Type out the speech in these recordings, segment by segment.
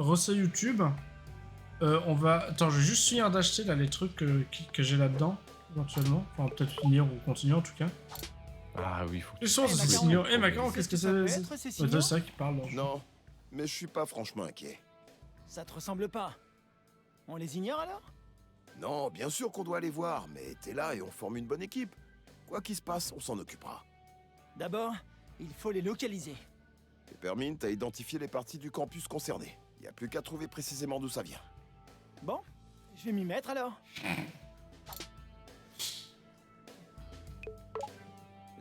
recet YouTube. On va... Attends, je vais juste finir d'acheter là les trucs que j'ai là-dedans, éventuellement. Enfin, peut-être finir ou continuer en tout cas. Ah oui, faut que Quels tu sont fasses ces les signaux trucs Eh pour Macaron, les- qu'est-ce que ça peut c'est être, ces Ouais, signaux c'est ça qui parle. Là, Non, mais je suis pas franchement inquiet. Ça te ressemble pas. On les ignore alors? Non, bien sûr qu'on doit aller voir, mais t'es là et on forme une bonne équipe. Quoi qu'il se passe, on s'en occupera. D'abord, il faut les localiser. Peppermint a identifié les parties du campus concernées. Il n'y a plus qu'à trouver précisément d'où ça vient. Bon, je vais m'y mettre alors.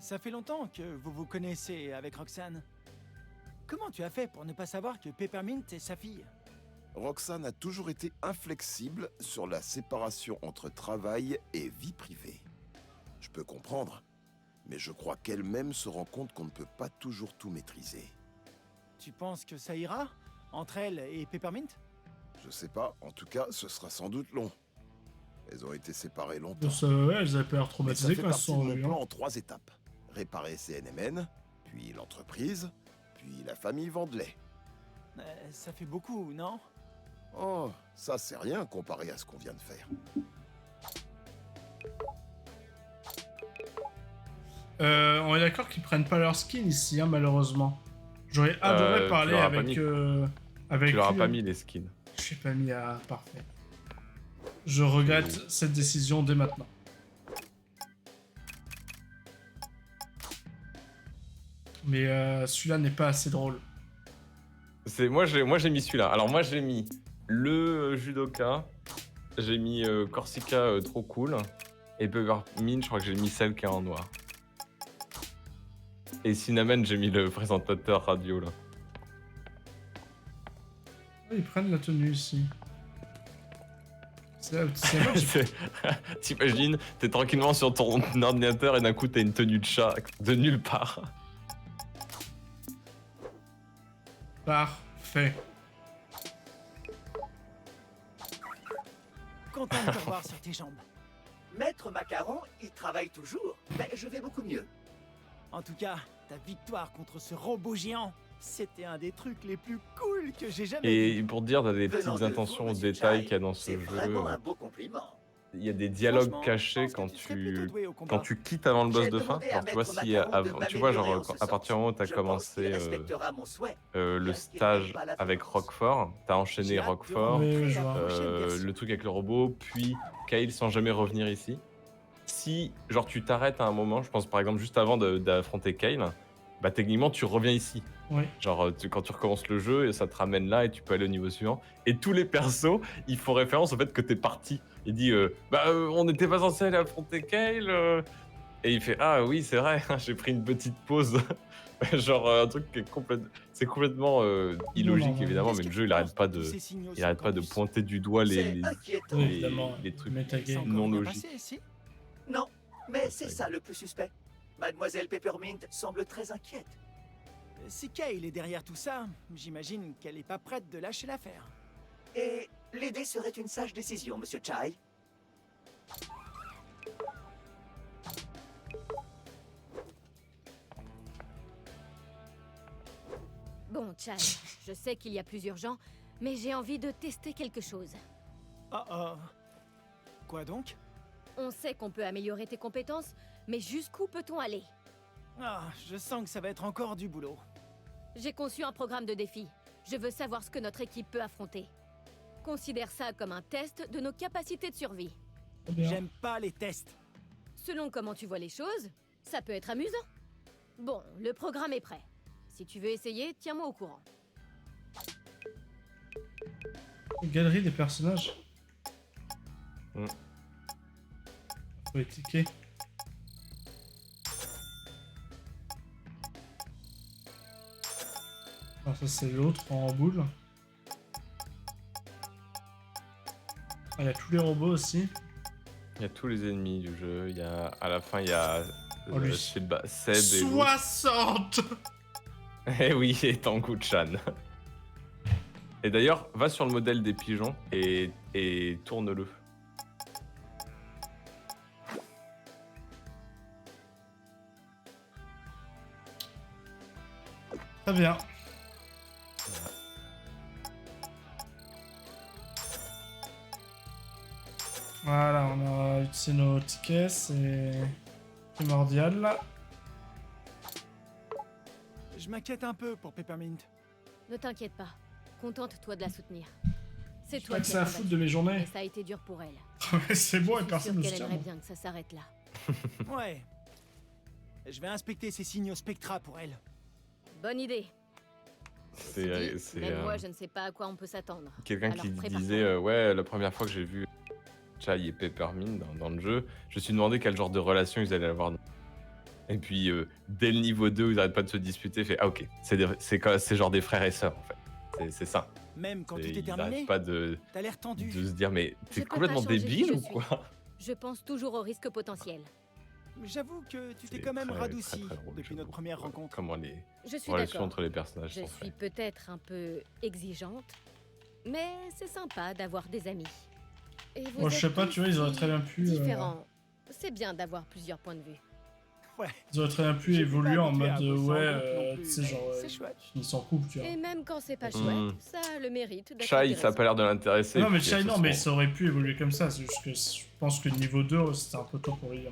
Ça fait longtemps que vous vous connaissez avec Roxane. Comment tu as fait pour ne pas savoir que Peppermint est sa fille? Roxane a toujours été inflexible sur la séparation entre travail et vie privée. Je peux comprendre, mais je crois qu'elle-même se rend compte qu'on ne peut pas toujours tout maîtriser. Tu penses que ça ira entre elle et Peppermint? Je sais pas, en tout cas, ce sera sans doute long. Elles ont été séparées longtemps. Ouais, elles avaient pas l'air Mais ça traumatisées fait quand elles se partie sont de mon revues. plan en 3 étapes. Réparer CNMN, puis l'entreprise, puis la famille Vandelay. Ça fait beaucoup, non? Oh, ça c'est rien comparé à ce qu'on vient de faire. On est d'accord qu'ils prennent pas leur skin ici, hein, malheureusement. J'aurais adoré tu parler leur as pas avec... mis. avec Tu leur as lui. pas mis les skins. Je l'ai pas mis à... Parfait. Je regrette cette décision dès maintenant. Mais celui-là n'est pas assez drôle. Moi j'ai mis celui-là. Alors moi j'ai mis le judoka, j'ai mis Corsica trop cool, et Peppermint, je crois que j'ai mis celle qui est en noir. Et Cinnamon, j'ai mis le présentateur radio là. Ils prennent la tenue ici. C'est vrai que j'ai- T'imagines, t'es tranquillement sur ton ordinateur et d'un coup t'as une tenue de chat de nulle part. Parfait. Content de te revoir sur tes jambes. Maître Macaron, il travaille toujours, mais je vais beaucoup mieux. En tout cas, ta victoire contre ce robot géant, c'était un des trucs les plus cool que j'ai jamais vu. Et pour te dire, t'as des Venant petites de intentions vous, aux Monsieur détails Chai, qu'il y a dans ce c'est jeu. vraiment un beau compliment. Il y a des dialogues Franchement, cachés je pense quand que tu serais plutôt doué au combat. quand tu quittes avant le boss J'ai de fin. demandé à Genre, tu vois, Maître si Macaron de avant, tu vois, genre, m'améliorer en ce à partir du moment où t'as Je pense qu'il commencé respectera mon souhait. le Bien qu'il stage n'aime pas la avec violence. Roquefort, t'as enchaîné J'ai hâte de Roquefort, rencontrer Oui, je la vois. prochaine version. le truc avec le robot, puis Kyle sans jamais revenir ici. Si, genre, tu t'arrêtes à un moment, je pense par exemple juste avant d'affronter Kyle, bah techniquement tu reviens ici. Oui. Genre, quand tu recommences le jeu, et ça te ramène là et tu peux aller au niveau suivant. Et tous les persos, ils font référence au fait que t'es parti. Il dit, on n'était pas censé aller affronter Kyle. Et il fait, ah oui, c'est vrai, j'ai pris une petite pause. Genre, un truc qui est complètement illogique, non, évidemment, Qu'est-ce mais que le tu jeu, il arrête penses pas de tous de, ces signaux il sur arrête le pas de campus? pointer du doigt C'est inquiétant. Oui, évidemment. les trucs Metagaming. C'est encore non rien logiques. passé, si? Non, mais c'est ça le plus suspect. Mademoiselle Peppermint semble très inquiète. Si Kyle est derrière tout ça, j'imagine qu'elle est pas prête de lâcher l'affaire. Et l'aider serait une sage décision, Monsieur Chai. Bon, Chai, je sais qu'il y a plus urgent, mais j'ai envie de tester quelque chose. Quoi donc? On sait qu'on peut améliorer tes compétences, mais jusqu'où peut-on aller? Ah, je sens que ça va être encore du boulot. J'ai conçu un programme de défi. Je veux savoir ce que notre équipe peut affronter. Considère ça comme un test de nos capacités de survie. Très bien. J'aime pas les tests. Selon comment tu vois les choses, ça peut être amusant. Bon, le programme est prêt. Si tu veux essayer, tiens-moi au courant. Galerie des personnages. Mm. Faut les cliquer. Ah, ça c'est l'autre en boule. Ah, il y a tous les robots aussi. Il y a tous les ennemis du jeu. Il y a, à la fin, il y a Oh, lui. Seb et l'autre. 60. Eh oui, et Tangu-chan. Et d'ailleurs, va sur le modèle des pigeons et tourne-le. Très bien. Voilà, on a utilisé nos tickets, c'est primordial. Je m'inquiète un peu pour Peppermint. Ne t'inquiète pas. Contente-toi de la soutenir. C'est J'ai toi pas que qui ça à as foutre combattu. de mes Et journées. ça a été dur pour elle. C'est bon et Je suis personne ne sûre se qu'elle tient. aimerait bien que ça s'arrête là. Ouais. Je vais inspecter ces signaux Spectra pour elle. Bonne idée. C'est Même moi, je ne sais pas à quoi on peut s'attendre. quelqu'un Alors, qui prépare-toi. disait ouais, la première fois que j'ai vu Chai et Peppermint dans le jeu, je me suis demandé quel genre de relation ils allaient avoir. Et puis dès le niveau 2 où ils arrêtent pas de se disputer, fait ah ok, c'est genre des frères et sœurs en fait. C'est ça. Même quand tout Ils est terminé, arrêtent pas de t'as l'air tendu. se dire mais Je t'es peux complètement pas changer qui débile je ou suis. quoi? Je pense toujours au risque potentiel. J'avoue que tu t'es C'est quand même très, radouci très, très drôle, depuis notre j'avoue. première rencontre. Comment les Je suis relations d'accord. entre les personnages Je sont suis faites. peut-être un peu exigeante, mais c'est sympa d'avoir des amis. Et vous Moi, je sais êtes pas, tu vois, ils auraient aussi très bien pu. différents. C'est bien d'avoir plusieurs points de vue. Ouais. Ils auraient très bien pu Je suis évoluer pas en habitué mode à bosser en ouais, groupe non plus, tu sais, mais genre, c'est chouette. ils s'en coupent, tu vois. Et même quand c'est pas Hmm. chouette, ça a le mérite d'être Chai, ça a intéressant. pas l'air de l'intéresser. Non, mais puis Chai, elles non, se mais sont- ça aurait pu évoluer comme ça. C'est juste que je pense que niveau 2, c'était un peu tôt pour lui.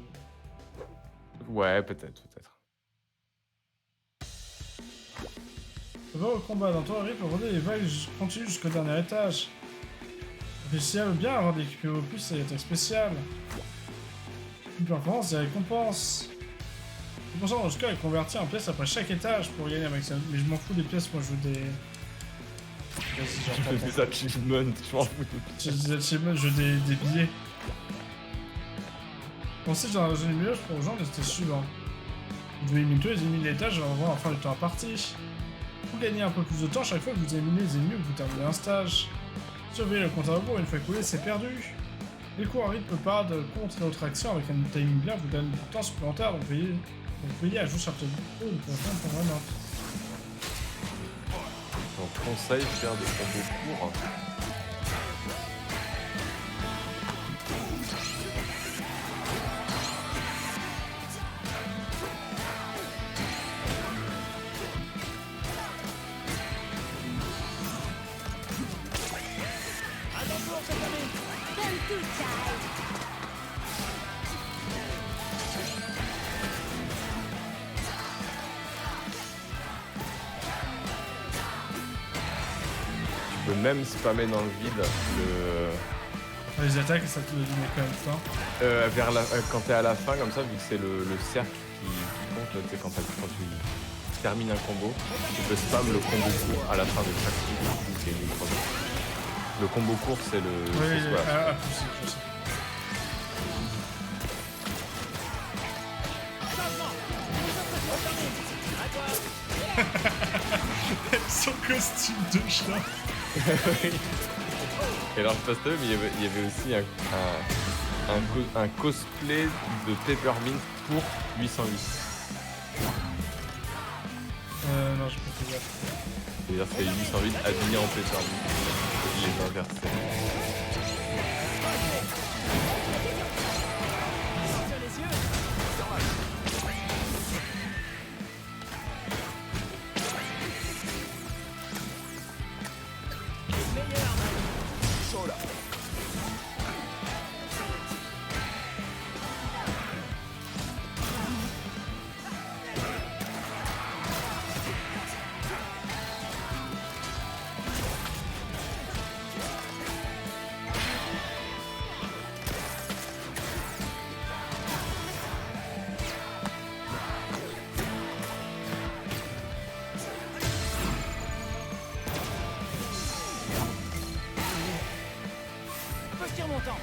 Ouais, peut-être. Va au combat. Dans ton rythme, regardez les vagues continuent jusqu'au dernier étage. Réussissez bien avant d'équiper vos puces et les attaques spéciales. Une performance, des récompenses. 10% dans ce cas est converti en pièces après chaque étage pour gagner un maximum. Mais je m'en fous des pièces, moi je veux des. Vas-y, Je j'en fais prends. des achievements, je m'en fous. Je des achievements, je veux des billets. Ensuite, dans la zone du milieu, je prends aux gens les étages suivants. Vous devez éliminer tous les ennemis de l'étage avant la fin du temps imparti. Pour gagner un peu plus de temps, chaque fois que vous éliminez les ennemis ou que vous terminez un stage. Surveillez le compte à rebours, une fois écoulé, c'est perdu. Les coups en rythme pas de contre et autres actions avec un timing bien vous donne du temps supplémentaire, donc veillez à jouer sur le vidéo pour vraiment. On conseille de faire des combos courts. Tu peux même spammer dans le vide Les attaques, ça te donne quand même temps. quand t'es à la fin, comme ça, vu que c'est le cercle qui compte, tu sais, quand tu termines un combo, tu peux spam le combo court à la fin de chaque tour. C'est une micro. Le combo court, c'est le. Oui, c'est voilà. plus, je sais. Son costume de chat. Et alors, je sais pas si mais il y avait aussi un cosplay de Peppermint pour 808. Non, je peux pas dire. C'est-à-dire que c'est 808 habillé en Peppermint. Les inversés. Je tire mon temps.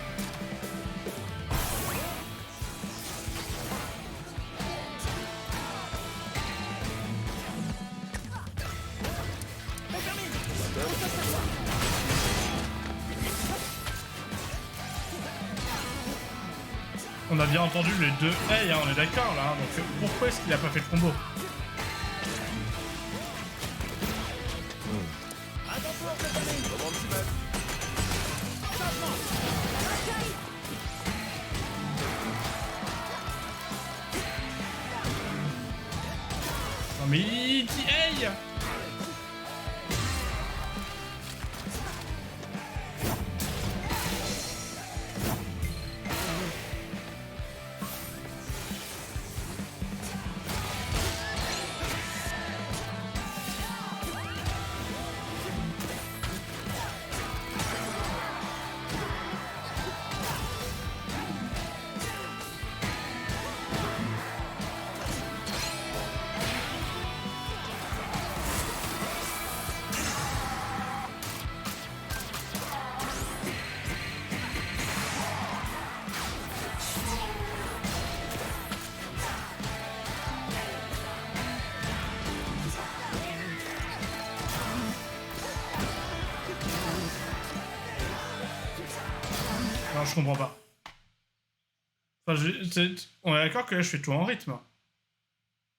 On a bien entendu les deux hey, hein, on est d'accord là. Hein, donc pourquoi est-ce qu'il a pas fait le combo? Non mais il dit hey. Alors, je comprends pas. Enfin, on est d'accord que là, je fais tout en rythme.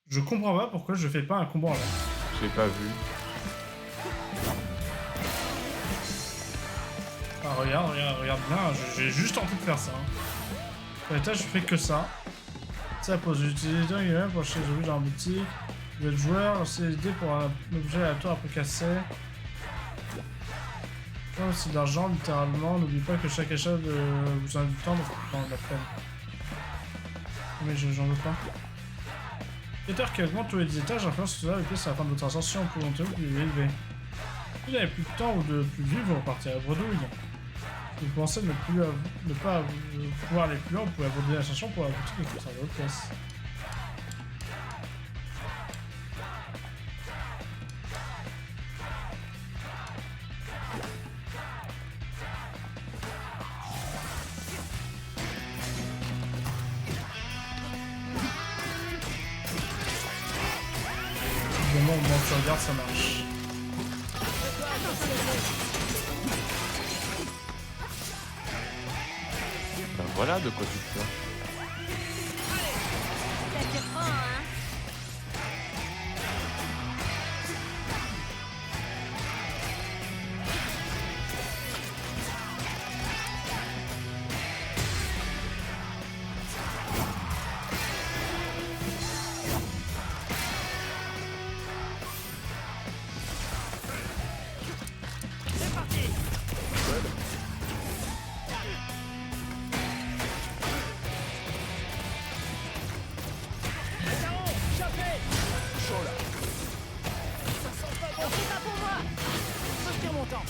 Je comprends pas pourquoi je fais pas un combo en l'air. J'ai pas vu. Ah, regarde bien, j'ai juste envie de faire ça. Là, je fais que ça. Ça pose l'utilisateur qui est pour acheter des objets dans la boutique. Vous êtes joueur, c'est l'idée pour un objet aléatoire un peu cassé. C'est de l'argent, littéralement. N'oublie pas que chaque achat vous en a du temps, donc prendre la peine. Mais j'en veux pas. Peter qui augmente tous les étages, influence tout ça avec plus à la fin de votre ascension pour monter ou plus élevé. Si vous n'avez plus de temps ou de plus vivre, vous repartirez à bredouille. Si vous pensez ne pas pouvoir aller plus loin, vous pouvez abandonner l'ascension pour la boutique et conserver votre pièce. Au moment où tu regardes, ça marche. Ben voilà de quoi tu te plains. Ça te prend, hein. C'est pas pour moi. Je tire mon temps.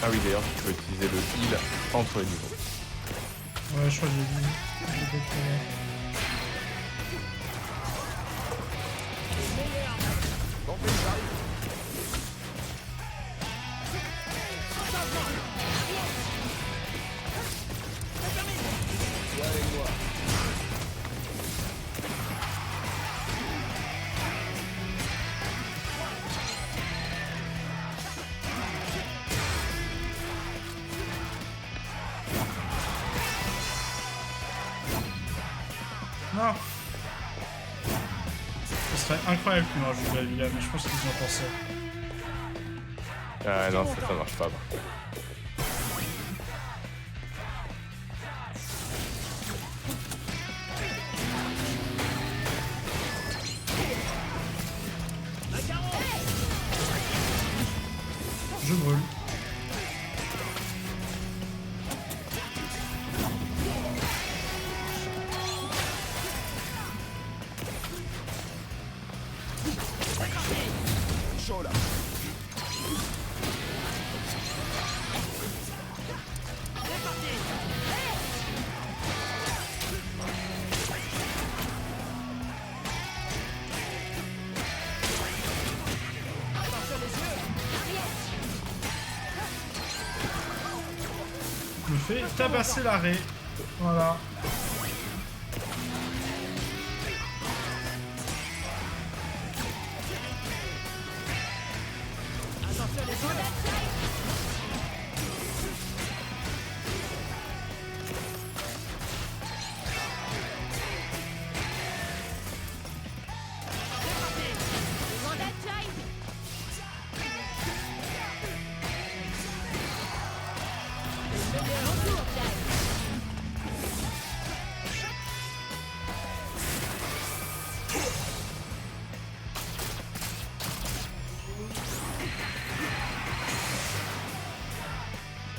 Ah oui, d'ailleurs, tu peux utiliser le heal entre les niveaux. Ouais, je crois que j'ai vu. J'ai peut-être, Non. Ce serait incroyable qu'ils rajoutent la villa, mais je pense qu'ils y ont pensé. Ah non, ça marche pas. Je brûle. Je me fais tabasser l'arrêt. Voilà.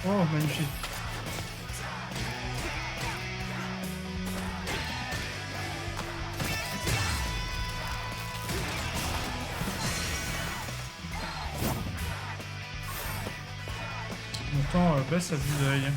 Oh, magnifique. Mon temps baisse à vue d'œil.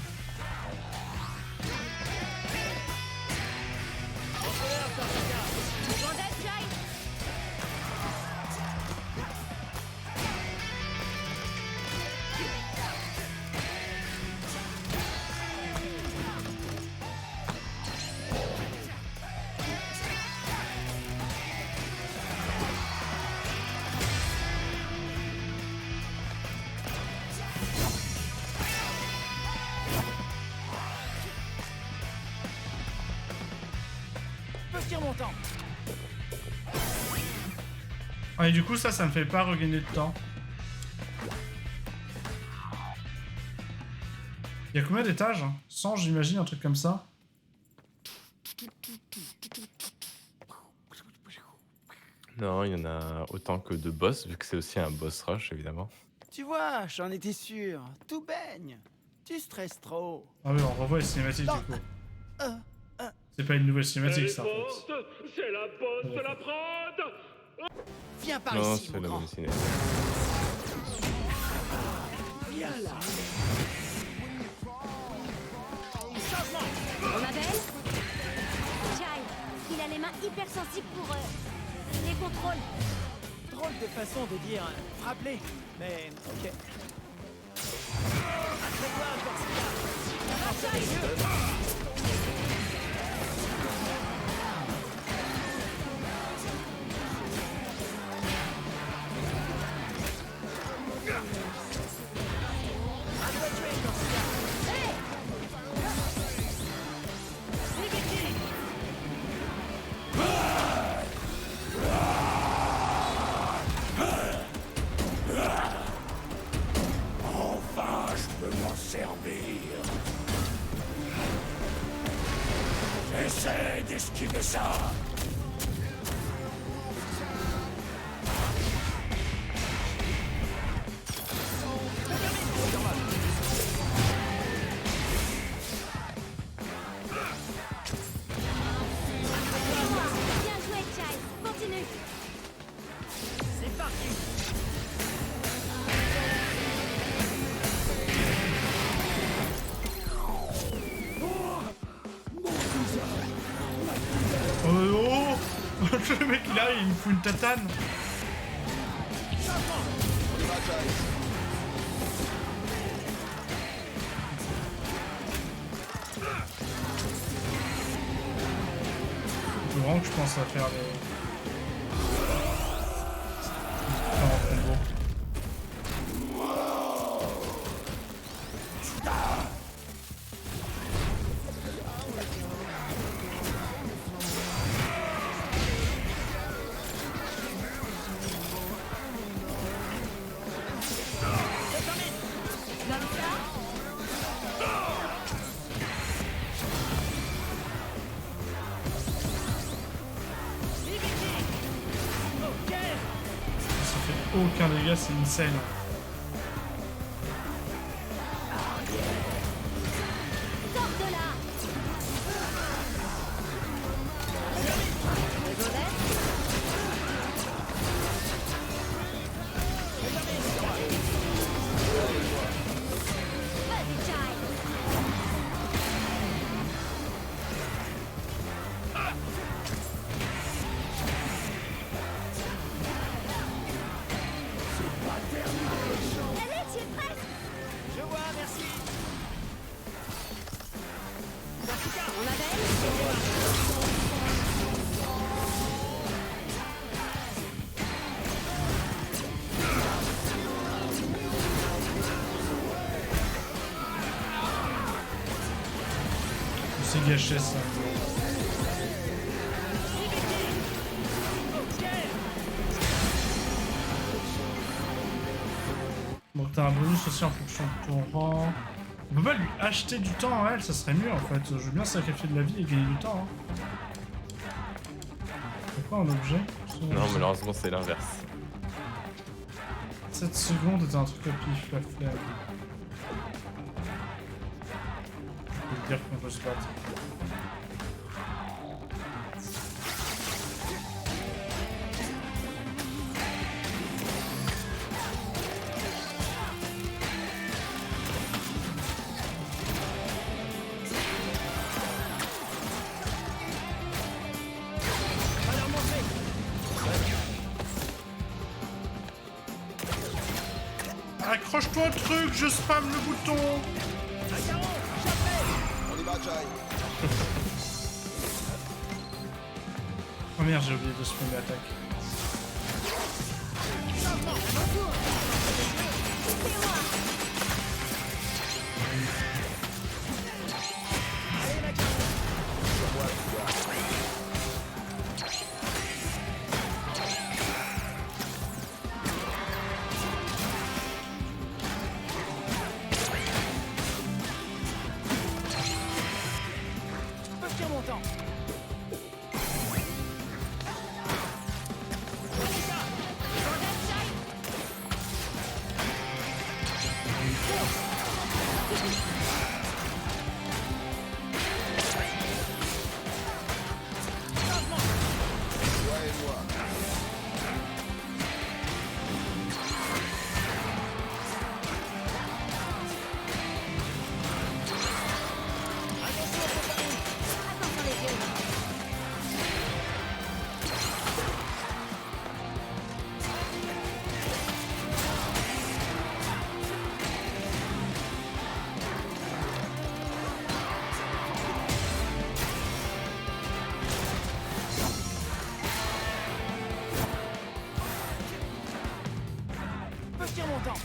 tire mon temps. Ah, et du coup, ça me fait pas regagner de temps. Il y a combien d'étages? 100, j'imagine, un truc comme ça. Non, il y en a autant que de boss, vu que c'est aussi un boss rush, évidemment. Tu vois, j'en étais sûr. Tout baigne. Tu stresses trop. Ah oui, on revoit les cinématiques du coup. C'est pas une nouvelle cinématique, ça, en fait. C'est la bosse de la prod. Viens par Non, ici, c'est mon la grand. même ciné. Viens là. On m'appelle Chai, il a les mains hypersensibles pour les contrôles. Drôle de façon de dire frapper, mais ok. Essaie d'esquiver ça. Bien joué, Chai. Continue. C'est parti. Oh, le mec il arrive, il me fout une tatane. Faut vraiment que je pense à faire les... en combo. Ça fait aucun dégât, c'est insane. Sors de là. Vas-y, Chai. Allez, tu es presque. Je vois, merci. On m'appelle C'est gâché ça. Donc t'as un bonus aussi en fonction de ton rang. On peut pas lui acheter du temps à elle, ça serait mieux en fait. Je veux bien sacrifier de la vie et gagner du temps. Hein. C'est pas un objet? Non, malheureusement, c'est l'inverse. 7 secondes est un truc à pif, la flemme. Je peux dire qu'on peut se battre. Va leur montrer. Accroche-toi au truc, je spam le bouton. On y va, Jai. Oh merde, j'ai oublié de spammer l'attaque. Je tire mon temps.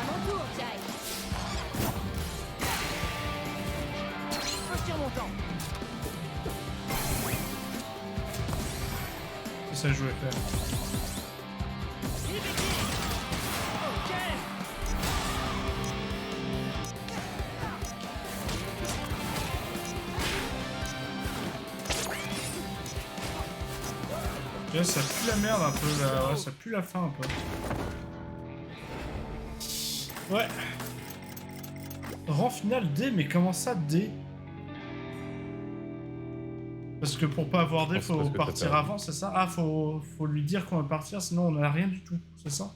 À mon tour, Jai. Je tire mon temps. C'est ça que je voulais faire. Ok. Là, ça pue la merde un peu, là. Ouais, ça pue la fin un peu. Ouais. Rang final D, mais comment ça D? Parce que pour pas avoir D, Je pense faut parce que t'as partir perdu. avant, c'est ça? Ah, faut lui dire qu'on va partir, sinon on n'a rien du tout, c'est ça?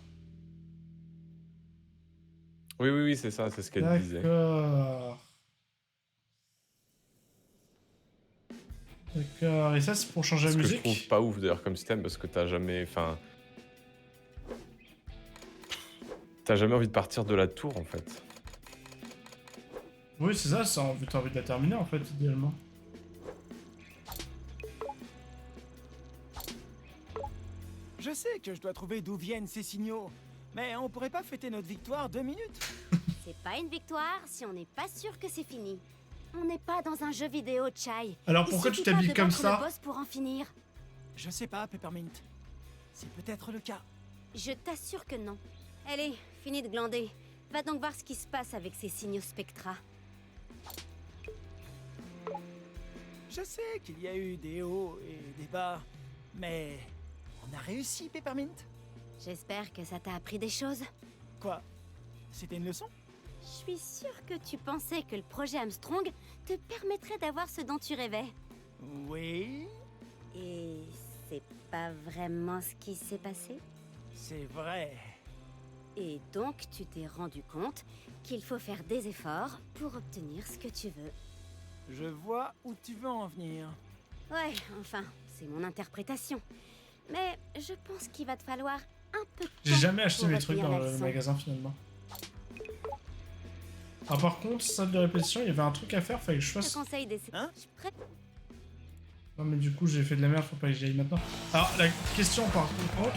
Oui, c'est ça, c'est ce qu'elle disait. D'accord. D'accord, et ça c'est pour changer Ce la que je musique? trouve pas ouf d'ailleurs comme système parce que t'as jamais. Enfin. T'as jamais envie de partir de la tour en fait. Oui, c'est ça, t'as envie de la terminer en fait, idéalement. Je sais que je dois trouver d'où viennent ces signaux. Mais on pourrait pas fêter notre victoire 2 minutes? C'est pas une victoire si on n'est pas sûr que c'est fini. On n'est pas dans un jeu vidéo, Chai. Alors Il pourquoi tu suffit pas t'habilles de comme battre ça? le boss pour en finir. Je sais pas, Peppermint. C'est peut-être le cas. Je t'assure que non. Allez, fini de glander. Va donc voir ce qui se passe avec ces signaux Spectra. Je sais qu'il y a eu des hauts et des bas, mais on a réussi, Peppermint. J'espère que ça t'a appris des choses. Quoi? C'était une leçon? Je suis sûre que tu pensais que le projet Armstrong te permettrait d'avoir ce dont tu rêvais. Oui, Et c'est pas vraiment ce qui s'est passé. c'est vrai. Et donc tu t'es rendu compte qu'il faut faire des efforts pour obtenir ce que tu veux. Je vois où tu veux en venir. Ouais, enfin, c'est mon interprétation. Mais je pense qu'il va te falloir un peu de temps. J'ai jamais acheté pour mes trucs retenir dans la le leçon. magasin finalement. Ah par contre, salle de répétition, il y avait un truc à faire, fallait que je Je te fasse... conseille d'essayer. Hein? Non mais du coup j'ai fait de la merde, faut pas que j'y aille maintenant. Alors la question par contre...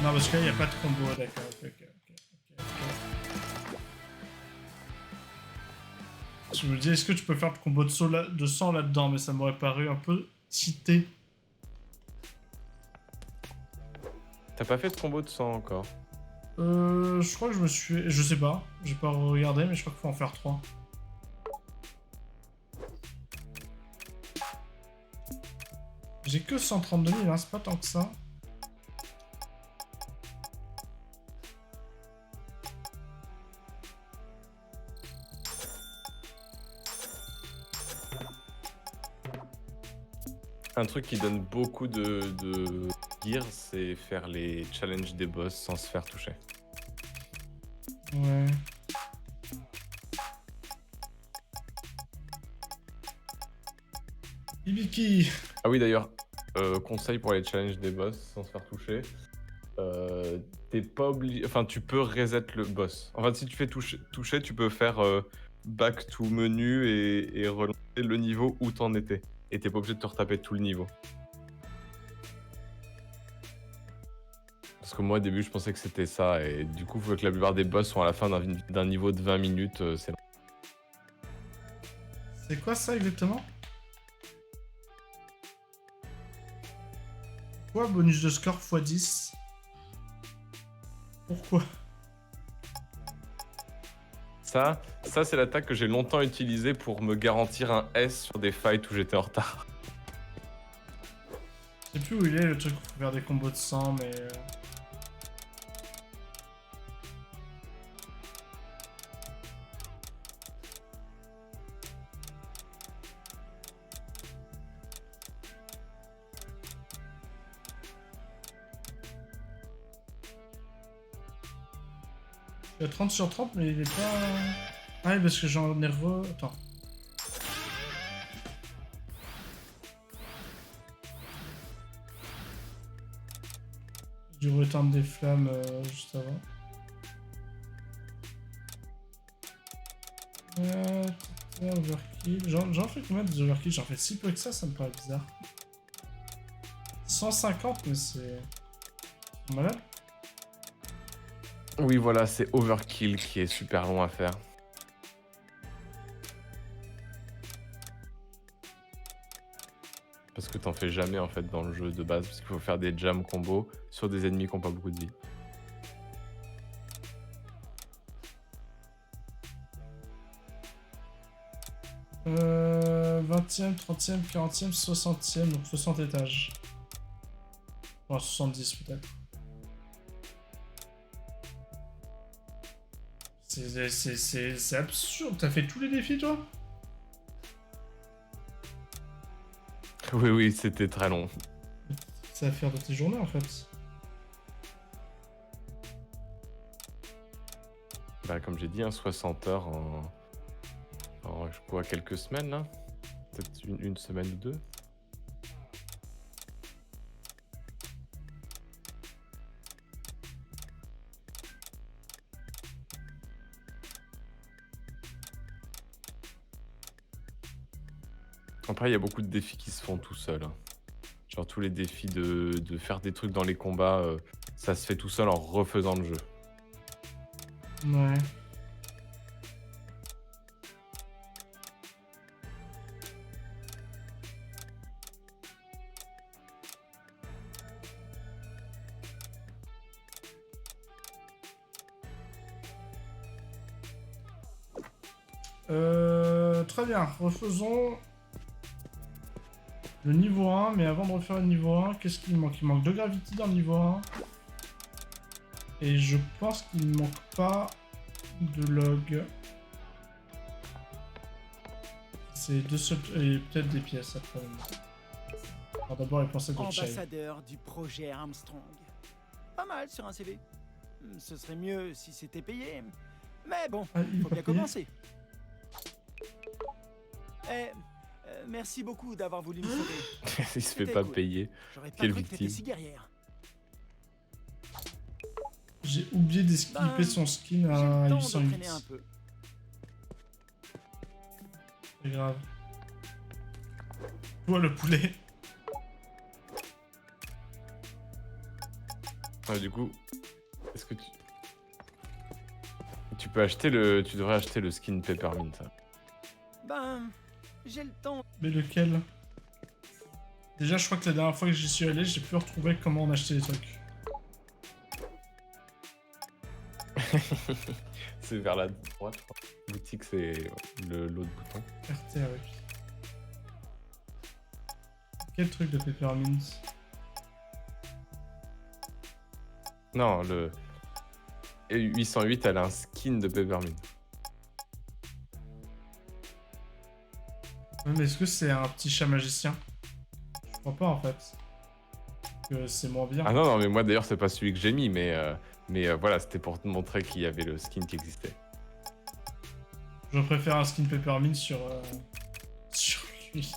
Non parce que là il n'y a pas de combo, d'accord, ok. Je me dis est-ce que tu peux faire le combo de sang là-dedans, mais ça m'aurait paru un peu cheaté. T'as pas fait de combo de sang encore. Je crois que je me suis... Je sais pas, j'ai pas regardé mais je crois qu'il faut en faire 3. J'ai que 132 000, hein, c'est pas tant que ça. Un truc qui donne beaucoup de gear, c'est faire les challenges des boss sans se faire toucher. Ouais. Ibiki. Ah oui d'ailleurs, conseil pour les challenges des boss sans se faire toucher. T'es pas obligé. Enfin, tu peux reset le boss. Enfin, si tu fais toucher, tu peux faire back to menu et relancer le niveau où t'en étais. Et t'es pas obligé de te retaper tout le niveau. Parce que moi, au début, je pensais que c'était ça. Et du coup, faut que la plupart des boss sont à la fin d'un niveau de 20 minutes. C'est long. C'est quoi ça exactement? Quoi bonus de score x10? Pourquoi? Ça c'est l'attaque que j'ai longtemps utilisée pour me garantir un S sur des fights où j'étais en retard. Je sais plus où il est le truc pour faire des combos de sang, mais... Il y a 30 sur 30, mais il est pas... Ah oui, parce que j'en ai Attends. J'ai dû retendre des flammes juste avant. Overkill. J'en fais combien des overkill? J'en fais si peu que ça me paraît bizarre. 150, mais c'est... Malade. Oui, voilà, c'est Overkill qui est super long à faire. Parce que t'en fais jamais en fait dans le jeu de base, parce qu'il faut faire des jam combos sur des ennemis qui n'ont pas beaucoup de vie. Euh... 20e, 30e, 40e, 60e, donc 60 étages. Enfin, 70 peut-être. C'est absurde, t'as fait tous les défis toi? Oui, oui, c'était très long. C'est à faire de tes journées en fait. Bah, comme j'ai dit, hein, 60 heures je crois, quelques semaines là. Peut-être une semaine ou deux. Après, il y a beaucoup de défis qui se font tout seuls, hein. Genre tous les défis de faire des trucs dans les combats, ça se fait tout seul en refaisant le jeu. Ouais. Très bien, refaisons le niveau 1, mais avant de refaire le niveau 1, qu'est-ce qu'il manque? Il manque 2 Gravity dans le niveau 1. Et je pense qu'il ne manque pas de log. C'est deux seuls... et peut-être des pièces après. Alors d'abord, il pensait de Chai. Ambassadeur du projet Armstrong. Pas mal sur un CV. Ce serait mieux si c'était payé. Mais bon, Ah, il est faut pas bien payé. commencer. Merci beaucoup d'avoir voulu me sauver. Il se fait C'était pas cool. payer. J'aurais pas Quelle cru que t'étais victime. si guerrière. J'ai oublié d'esquiper Ben, son skin J'ai à le temps de 808. traîner un peu. C'est grave. Toi le poulet. Ouais, du coup, est-ce que tu peux acheter le... Tu devrais acheter le skin Peppermint. Ça. Ben, j'ai le temps. Mais lequel? Déjà, je crois que la dernière fois que j'y suis allé, j'ai pu retrouver comment on achetait les trucs. C'est vers la droite, je crois. Boutique, c'est l'autre bouton. RT, oui. Quel truc de Peppermint? Non, le... Et 808, elle a un skin de Peppermint. Ouais, mais est-ce que c'est un petit chat magicien? Je crois pas en fait. Que c'est moins bien. Ah non, non, mais moi d'ailleurs, c'est pas celui que j'ai mis, mais voilà, c'était pour te montrer qu'il y avait le skin qui existait. Je préfère un skin Peppermint sur lui.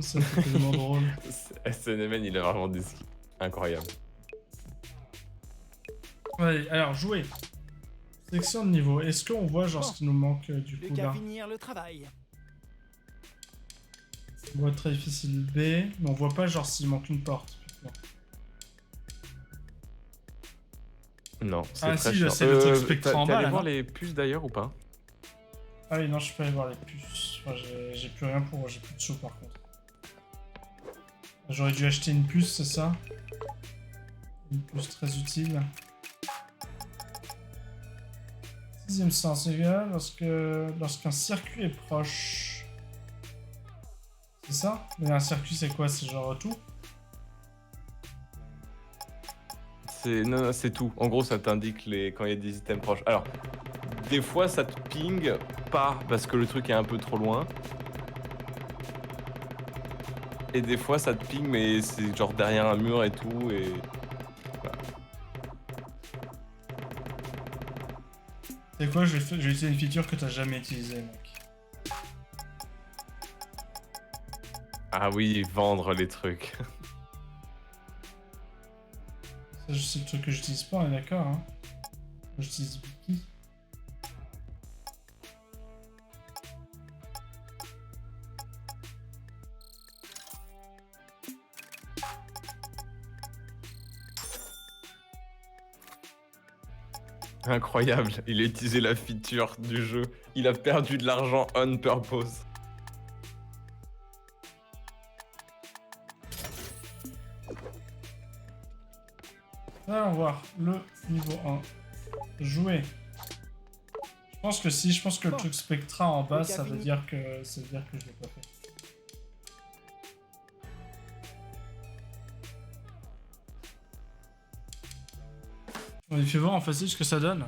Ça fait tellement drôle. SNMN, il a vraiment des skins incroyables. Allez, alors jouer. Sélection de niveau. Est-ce qu'on voit genre ce qui nous manque du Plus coup qu'à là? finir le travail. On voit très difficile B, mais on voit pas genre s'il manque une porte. Non, c'est Ah très si, chiant. c'est le truc spectre en T'es bas allé là. voir non les puces d'ailleurs ou pas? Ah oui, non, je peux aller voir les puces. Enfin, j'ai plus rien pour. J'ai plus de sous par contre. J'aurais dû acheter une puce, c'est ça? Une puce très utile. 6ème sens égal lorsqu'un circuit est proche. C'est ça? Mais un circuit, c'est quoi? C'est genre tout? Non, non, c'est tout. En gros, ça t'indique quand il y a des items proches. Alors, des fois, ça te ping pas parce que le truc est un peu trop loin. Et des fois, ça te ping, mais c'est genre derrière un mur et tout. Et... Voilà. C'est quoi, je vais utiliser une feature que t'as jamais utilisée, mec. Ah oui, vendre les trucs. Ça, c'est le truc que j'utilise pas, on est d'accord, hein. J'utilise Wiki. Incroyable, il a utilisé la feature du jeu. Il a perdu de l'argent on purpose. Allons voir le niveau 1. Jouer. Je pense que si, je pense que le truc Spectra en bas, ça veut dire que je l'ai pas fait. On fait voir en facile ce que ça donne.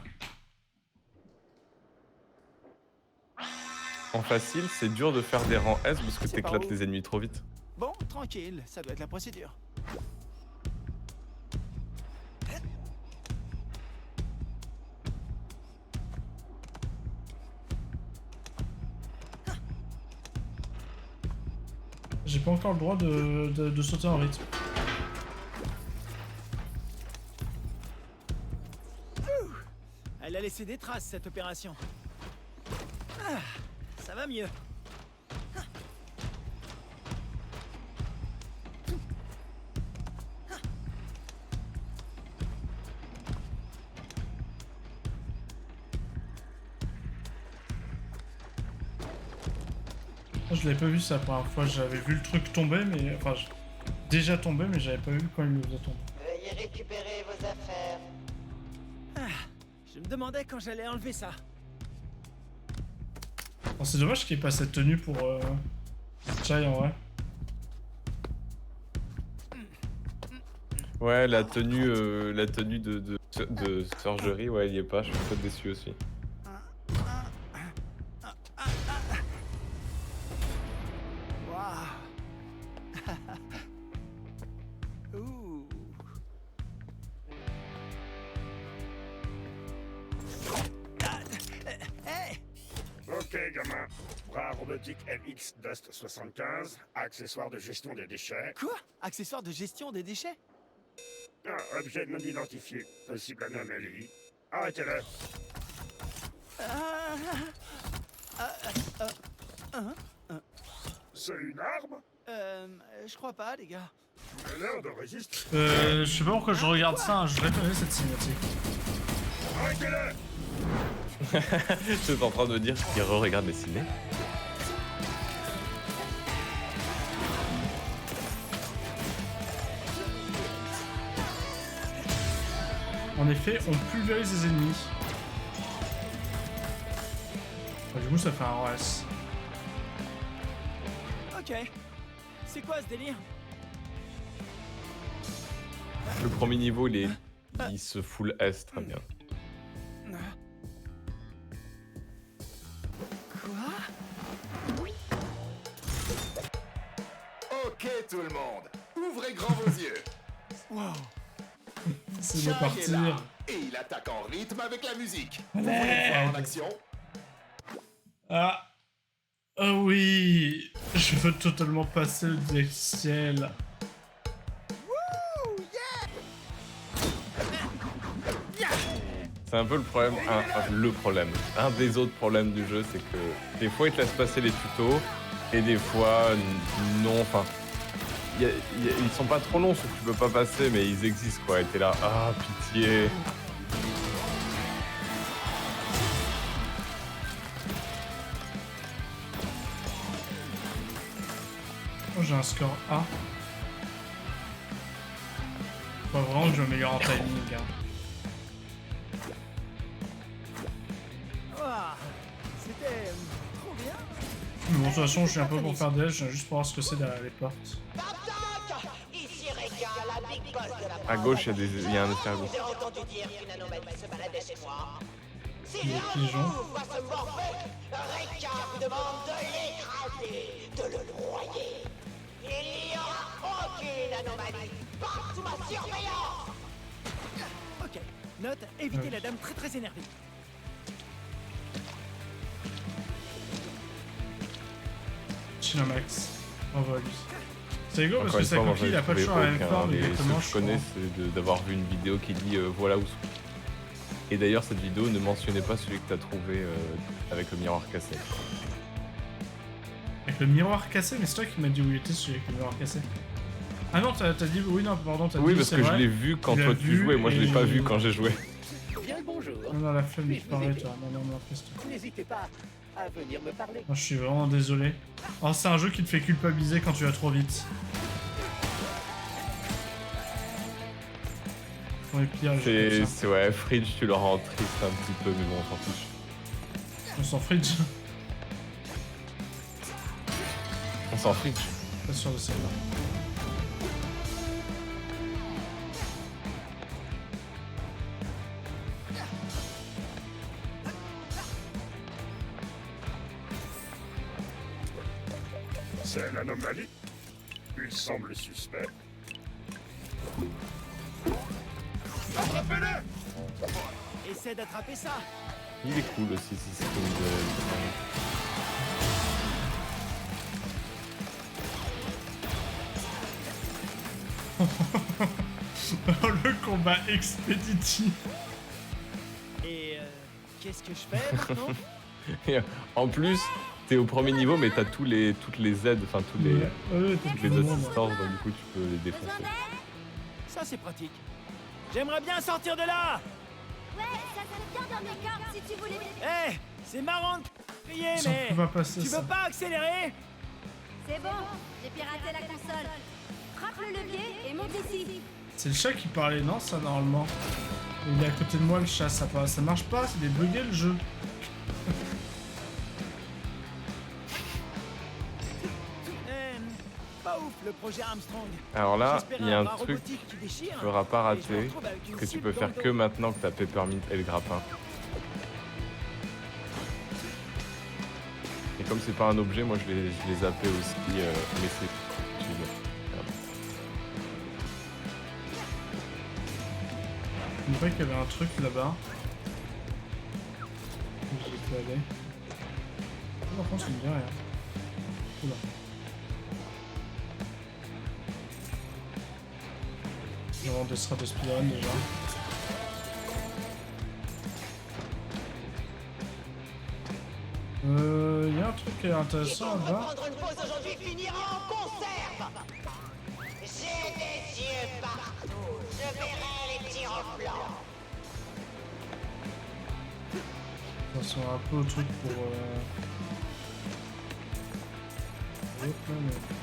En facile, c'est dur de faire des rangs S parce que C'est pas t'éclates ouf. les ennemis trop vite. Bon, tranquille, ça doit être la procédure. J'ai pas encore le droit de sauter en rythme. Elle a laissé des traces, cette opération. Ah, ça va mieux. Je l'avais pas vu ça la première fois, j'avais vu le truc tomber, mais enfin déjà tombé, mais j'avais pas vu quand il le faisait tomber. Veuillez récupérer vos affaires. Je me demandais quand j'allais enlever ça. Bon, c'est dommage qu'il n'y ait pas cette tenue pour Chai en vrai. Ouais, la tenue de surgerie, ouais, il y est pas, je suis un peu déçu aussi. Ouh. Hey! Ok, gamin. Bras robotique MX Dust 75, accessoire de gestion des déchets. Quoi? Accessoire de gestion des déchets? Ah, objet non identifié, possible anomalie. Arrêtez-le. C'est une arme? Je crois pas, les gars. Elle a l'air de résister. Je sais pas pourquoi je regarde ça, hein, je reconnais cette cinématique. Arrêtez-le! J'étais en train de me dire qu'il re-regarde les ciné. En effet, on pulvérise les ennemis. Du coup, ça fait un RS. Ok. C'est quoi ce délire? Le premier niveau, il se full S, très bien. Quoi? Ok tout le monde, ouvrez grand vos yeux. Wow. C'est de Chai est là, partir. et il attaque en rythme avec la musique. Vous Allez. voulez le voir en action? Ah. Ah oui. Je veux totalement passer le ciel. C'est un peu le problème, un des autres problèmes du jeu, c'est que des fois il te laisse passer les tutos, et des fois non, enfin, ils sont pas trop longs, ceux que tu peux pas passer, mais ils existent quoi, et t'es là, ah pitié. Oh, j'ai un score A. Faut vraiment que je m'améliore en timing, hein. Ouah. C'était trop bien. Mais bon, de toute façon, je suis un peu pour faire des je viens juste pour voir ce que c'est derrière les portes. Ici Reka, la big boss de la À gauche, il y a un escargot. J'ai entendu dire qu'une anomalie se baladait chez moi. Si Des l'un pigeons. de vous va se morfer, Reka vous demande de l'écraser, de le noyer. Il n'y aura aucune anomalie, pas sous ma surveillance. Ok. Note, évitez la dame très énervée. chill un max. Bravo à lui. C'est rigolo parce Encore que une sa fois, moi, coquille, il a pas j'avais toujours la même aucun. forme Les exactement, seuls que je connais, c'est d'avoir vu une vidéo qui dit voilà où. Et d'ailleurs, cette vidéo ne mentionnait pas celui que t'as trouvé avec le miroir cassé. Avec le miroir cassé, mais c'est toi qui m'as dit où il était celui avec le miroir cassé. Ah non, t'as dit... Oui, non, pardon, t'as dit... Oui, parce c'est que je vrai. l'ai vu quand Tu toi l'as tu vu jouais, moi je l'ai pas et- vu quand j'ai joué. Bien le bonjour. Non, la flemme de Puis-je vous parler, aider toi. Non, reste. N'hésitez pas à venir me parler. Moi, je suis vraiment désolé. Oh, c'est un jeu qui te fait culpabiliser quand tu vas trop vite. On est pire, les jeux comme ça. C'est ouais, Fridge, tu le rends triste un petit peu, mais bon, on s'en fiche. On s'en fridge. On s'en Fridge. Pas sûr de celle-là. C'est l'anomalie. Il semble suspect. Attrapez-le! Essaie d'attraper ça. Il est cool aussi, ce système de. Le combat expéditif. Et qu'est-ce que je fais maintenant? En plus, t'es au premier niveau, mais t'as toutes les aides, enfin toutes les Toutes assistances, donc du coup tu peux les défoncer. Ça c'est pratique. J'aimerais bien sortir de là. Ouais, ça serait bien dans mes cordes si tu voulais. Eh, c'est marrant de crier, Ça mais va passer, tu ça. veux pas accélérer? C'est bon, j'ai piraté la console. Frappe le levier et monte ici. C'est le chat qui parlait, non, ça, normalement? Il est à côté de moi, le chat, ça marche pas, c'est des buggés, le jeu. Pas ouf le projet Armstrong. Alors là, J'espérais il y a un bras truc robotique qui déchire, que tu n'auras pas et je me raté, retrouve avec une que tu cible peux dans faire le que dos. maintenant que t'as Peppermint et le grappin. Et comme c'est pas un objet, moi je l'ai zappé aussi, mais c'est utile. Merde. Je croyais qu'il y avait un truc là-bas. Où j'ai pu aller. Oh, par contre, ça me dit rien. Oula. Je vais rendre des strats de speedrun déjà. Il y a un truc qui est intéressant Quiconque veut là-bas. prendre une pause aujourd'hui finira en conserve. J'ai des yeux partout. Je verrai les tirs au flanc. Attention un peu au truc pour... Hop là, mais-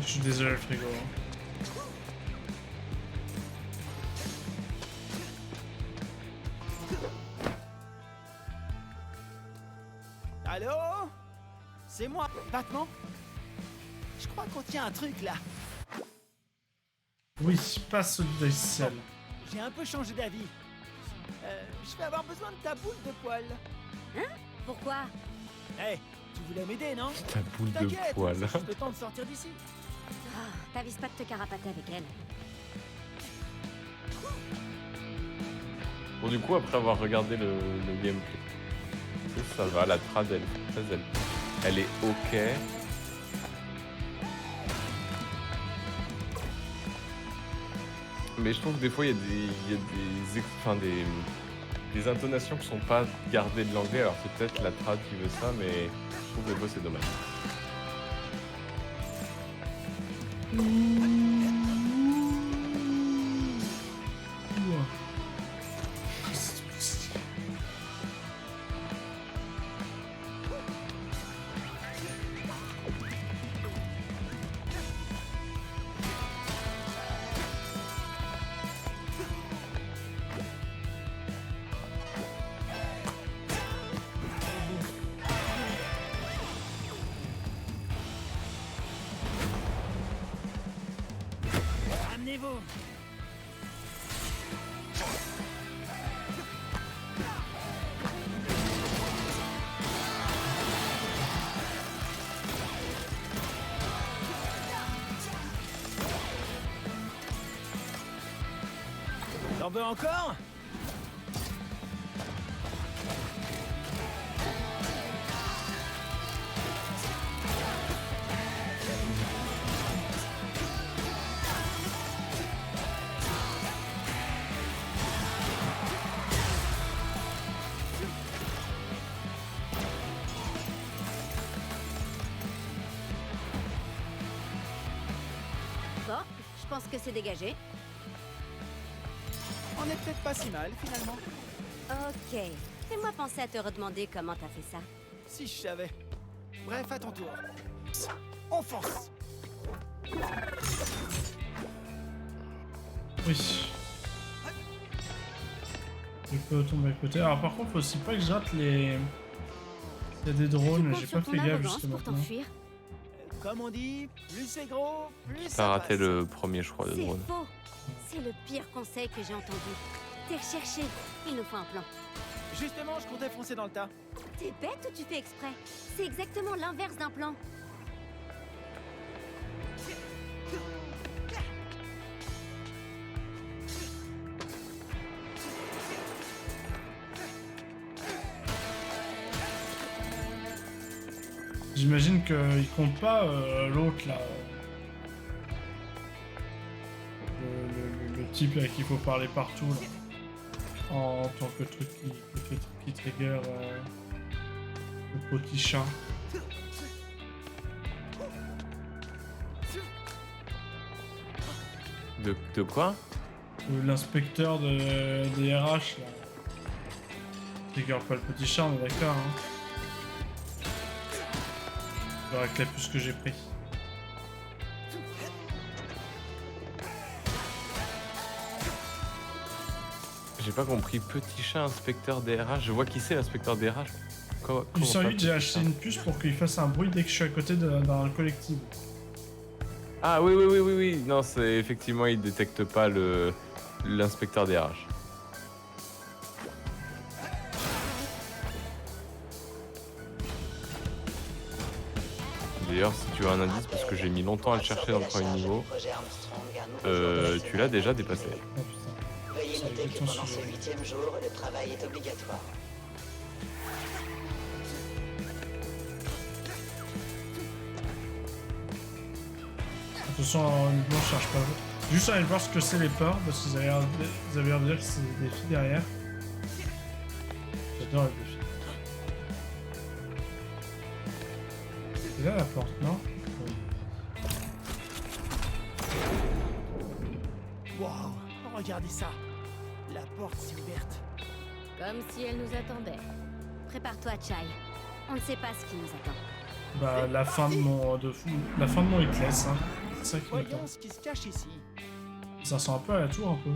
Je suis désolé le frigo. Allô? C'est moi, Batman? Je crois qu'on tient un truc là. Oui, pas celui d'Aïciel. J'ai un peu changé d'avis. Je vais avoir besoin de ta boule de poil. Pourquoi? Eh, tu voulais m'aider, non? Ta boule de T'inquiète, poil. c'est juste le temps de sortir d'ici. Ah, t'avises pas de te carapater avec elle. Bon, du coup, après avoir regardé le gameplay, ça va, la trad, elle est ok. Mais je trouve que des fois, il y a des intonations qui sont pas gardées de l'anglais. Alors, c'est peut-être la trad qui veut ça, mais je trouve que des fois, c'est dommage. Amenez-vous. veux encore? Bon, je pense que c'est dégagé. On est peut-être pas si mal, finalement. Ok. Fais-moi penser à te redemander comment t'as fait ça. Si je savais. Bref, à ton tour. On fonce. Oui. Je peux tomber à côté. Alors par contre, faut aussi pas que je rate les... Il y a des drones, Tu mais comptes j'ai sur pas ton fait gaffe arrogance jusqu'à pour maintenant. t'enfuir. Comme on dit, plus c'est gros, plus T'as ça raté passe. le premier, je crois, de C'est drone. faux. C'est le pire conseil que j'ai entendu. T'es recherché. Il nous faut un plan. Justement, je comptais foncer dans le tas. T'es bête ou tu fais exprès? C'est exactement l'inverse d'un plan. J'imagine qu'il compte pas l'autre là. Le type à qui il faut parler partout là. En tant que truc qui trigger le petit chat. De quoi? L'inspecteur des RH là. Trigger pas le petit chat, on est d'accord hein. Avec la puce que j'ai pris. J'ai pas compris. Petit chat, inspecteur DRH. Je vois qui c'est l'inspecteur DRH. Comment 808, j'ai acheté une puce pour qu'il fasse un bruit dès que je suis à côté d'un collectif. Ah oui. Non, c'est effectivement, il détecte pas l'inspecteur DRH. D'ailleurs, si tu as un indice, parce que j'ai mis longtemps à le chercher dans le premier niveau, tu l'as déjà dépassé. Oh putain. Veuillez C'est noter que exactement pendant ce ce que- 8e jour, le travail est obligatoire. Attention, honnêtement, je cherche pas. Juste aller voir ce que c'est les ports, parce qu'ils avaient l'air de dire que c'est des filles derrière. J'adore les filles. C'est là la porte, non? Oui. Waouh, regardez ça. La porte s'est ouverte. Comme si elle nous attendait. Prépare-toi, Chai. On ne sait pas ce qui nous attend. Bah, la fin de mon hitless, hein. C'est ça qui m'attend. Voyons ce qui se cache ici. Ça sent un peu à la tour, un peu.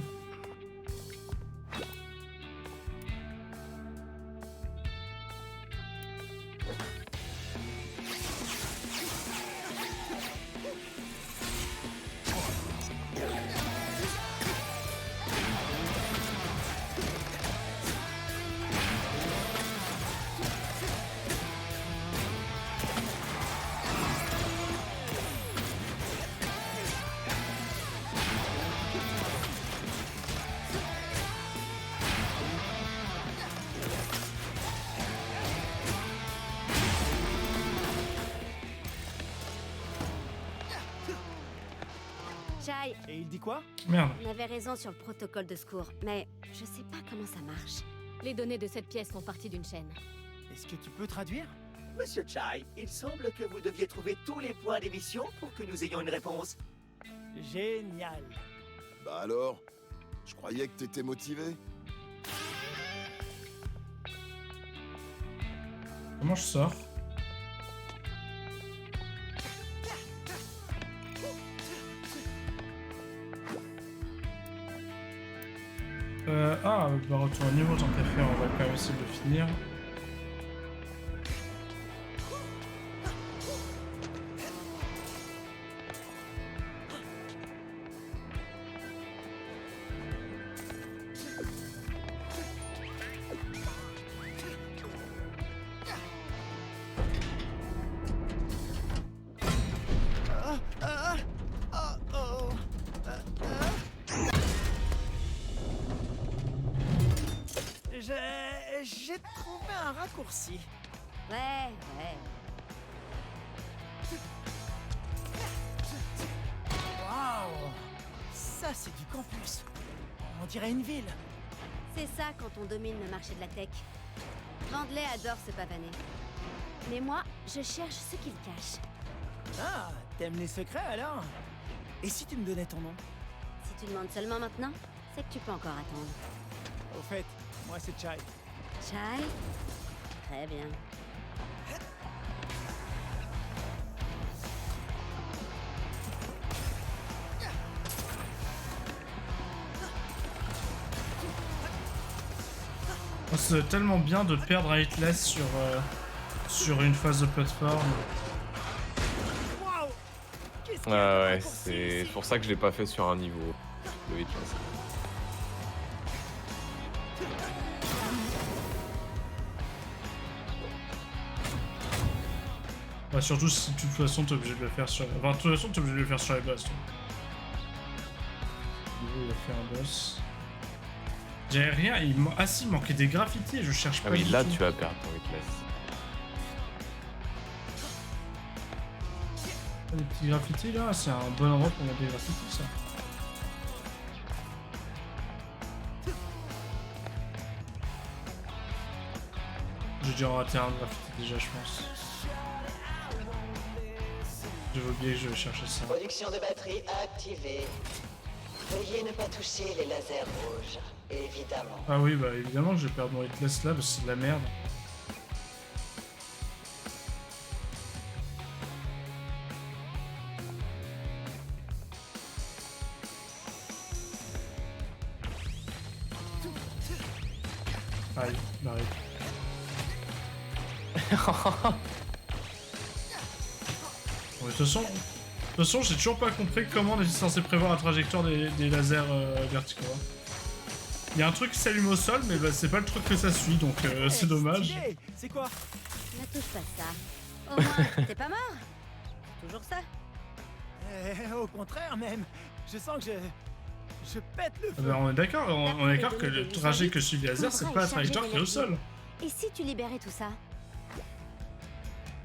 Chai, Et il dit quoi? Merde. on avait raison sur le protocole de secours, mais je sais pas comment ça marche. Les données de cette pièce font partie d'une chaîne. Est-ce que tu peux traduire? Monsieur Chai, il semble que vous deviez trouver tous les points d'émission pour que nous ayons une réponse. Génial. Bah alors? Je croyais que t'étais motivé. Comment je sors? Bah retour au niveau tant qu'à faire, on va quand même essayer de le finir. un raccourci. Ouais. Waouh! Ça, c'est du campus. On dirait une ville. C'est ça quand on domine le marché de la tech. Mandley adore se pavaner. Mais moi, je cherche ce qu'il cache. Ah, t'aimes les secrets alors? Et si tu me donnais ton nom? Si tu demandes seulement maintenant, c'est que tu peux encore attendre. Au fait, moi c'est Chai. Chai? Très bien. Oh, c'est tellement bien de perdre un hitless sur une phase de plateforme. Waouh! Qu'est-ce qu'il y a Ah comme ouais, raccourci c'est ici? pour ça que je l'ai pas fait sur un niveau. Le hitless. Bah, surtout si de toute façon t'es obligé de le faire sur. Enfin, de toute façon t'es obligé de le faire sur les boss. Il a fait un boss. J'avais rien, ah si, il manquait des graffitis, je cherche pas. Ah oui, du là tout. tu vas perdre ton hitless. Les petits graffitis là, c'est un bon endroit pour mettre des graffitis ça. J'ai dû en rater un graffiti déjà, je pense. J'avais oublié que je vais chercher ça. Production de batterie activée. Veuillez ne pas toucher les lasers rouges, évidemment. Ah oui, bah évidemment que je vais perdre mon hitless là parce que c'est de la merde. Aïe, m'arrête. Bon, de toute façon, j'ai toujours pas compris comment on est censé prévoir la trajectoire des lasers verticaux. Hein. Il y a un truc qui s'allume au sol, mais bah, c'est pas le truc que ça suit, donc c'est dommage. Stylé. C'est quoi? Ne touche pas ça. Au moins, t'es pas mort. Toujours ça. Au contraire même. Je sens que je pète le Ah feu. bah, on est d'accord, on est d'accord que le trajet que suit le laser, c'est pas la trajectoire qui est au sol. Et si tu libérais tout ça?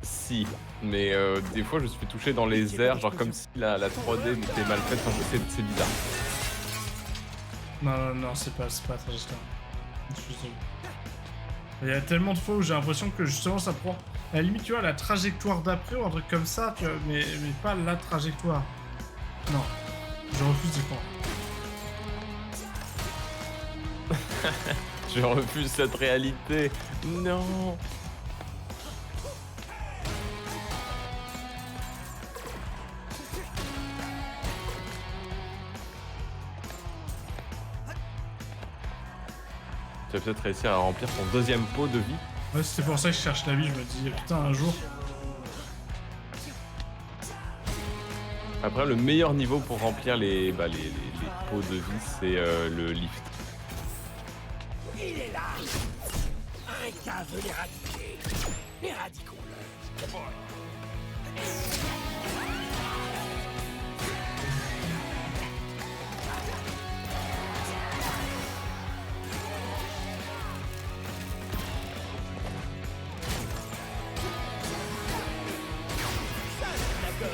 Si, mais des fois je suis touché dans les airs, genre comme si la 3D était mal faite, enfin, c'est bizarre. Non, c'est pas la trajectoire. Je suis désolé. Il y a tellement de fois où j'ai l'impression que justement ça prend. À la limite, tu vois, la trajectoire d'après ou un truc comme ça, tu vois, mais pas la trajectoire. Non, je refuse d'y croire. Je refuse cette réalité. Non. Tu vas peut-être réussir à remplir ton deuxième pot de vie. Ouais, c'est pour ça que je cherche la vie, je me dis, putain, un jour. Après, le meilleur niveau pour remplir les pots de vie, c'est le lift. Il est là. Un cas veut l'éradiquer. Éradiquons-le. Change un peu?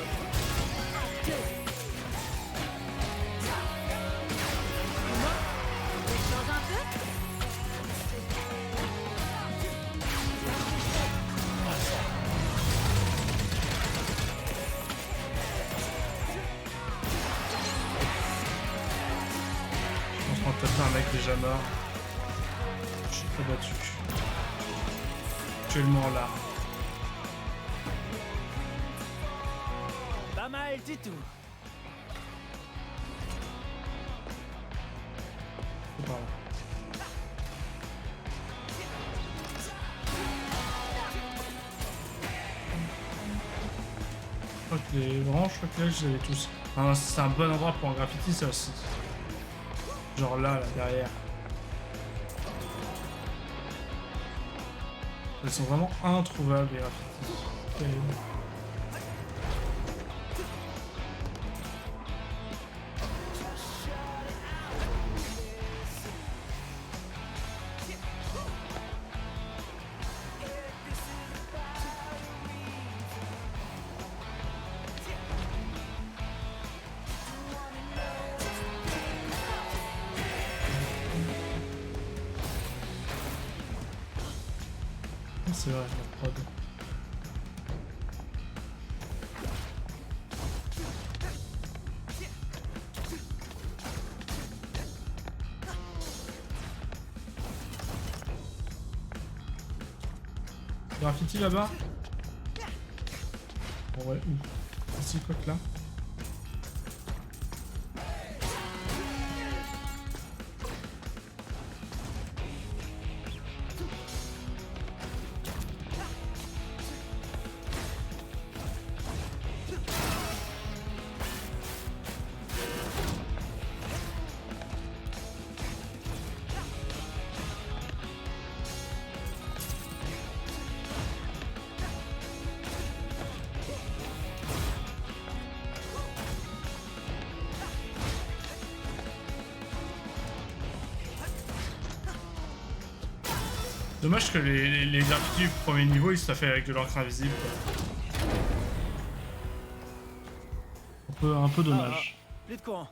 On se rend taper un mec déjà mort. Je suis pas battu. Actuellement là. Pas mal du tout. C'est pas grave. Je crois que vraiment, je crois que là, je les avais tous. Ah, c'est un bon endroit pour un graffiti, ça aussi. Genre là, derrière. Elles sont vraiment introuvables, les graffitis. Terrible. c'est vrai, la prod. Graffiti là-bas? Bon, ouais, où? Ici, quoi que là? Dommage que les graffitis du premier niveau ils soient faits avec de l'encre invisible. Un peu dommage. Plus de courant.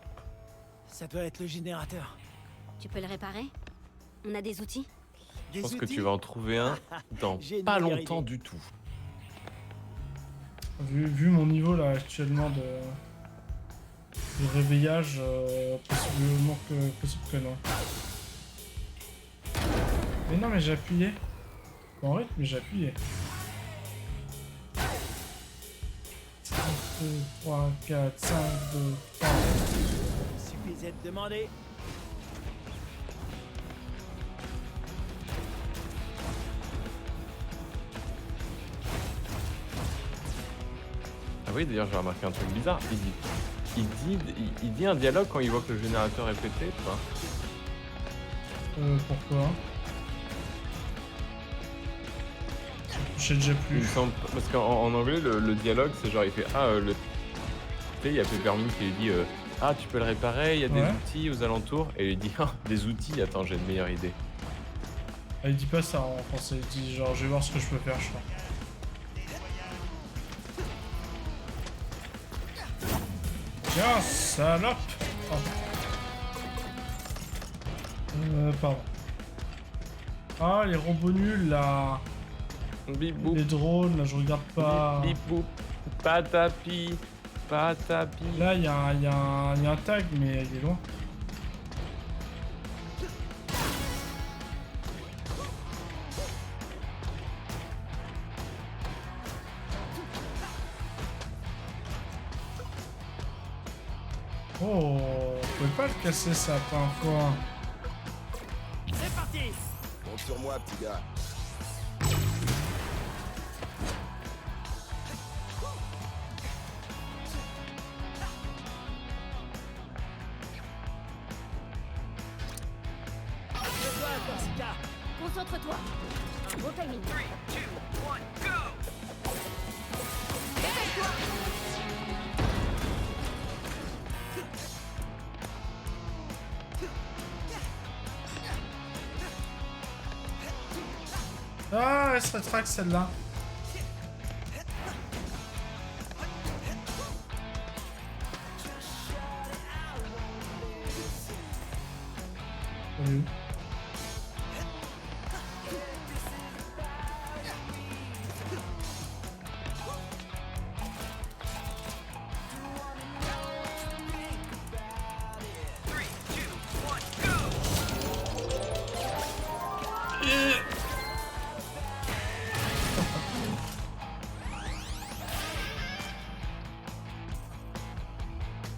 Ça doit être le générateur. Tu peux le réparer? On a des outils? Je pense que tu vas en trouver un dans J'ai une pas meilleure longtemps idée. du tout. Vu mon niveau là actuellement de réveillage, possible que non. Mais non, mais j'ai appuyé. En rythme, mais j'ai appuyé. 1, 2, 3, 4, 5, 2, 3. Suffisait de demander. Ah oui, d'ailleurs, j'ai remarqué un truc bizarre. Il dit un dialogue quand il voit que le générateur est pété, tu vois. Pourquoi? Je sais déjà Il plus. me semble, parce qu'en anglais, le dialogue, c'est genre, il fait tu sais, il y a Peppermint qui lui dit ah, tu peux le réparer, il y a des Ouais. outils aux alentours. Et il dit ah, des outils, attends, j'ai une meilleure idée. Ah, il dit pas ça en français, il dit genre je vais voir ce que je peux faire, je crois. Tiens, salope! Oh. Pardon. Ah, les robots nuls là! Bip boop, Les drones, là je regarde pas. bip boop, patapi, patapi. Là, il y a un tag, mais il est loin. Oh, on peut pas le casser ça, pas encore. C'est parti. Compte sur moi, petit gars. Lève-toi, Corsica. Concentre-toi. Un bon timing. Ah, elle se rétracte celle-là. Elle est où?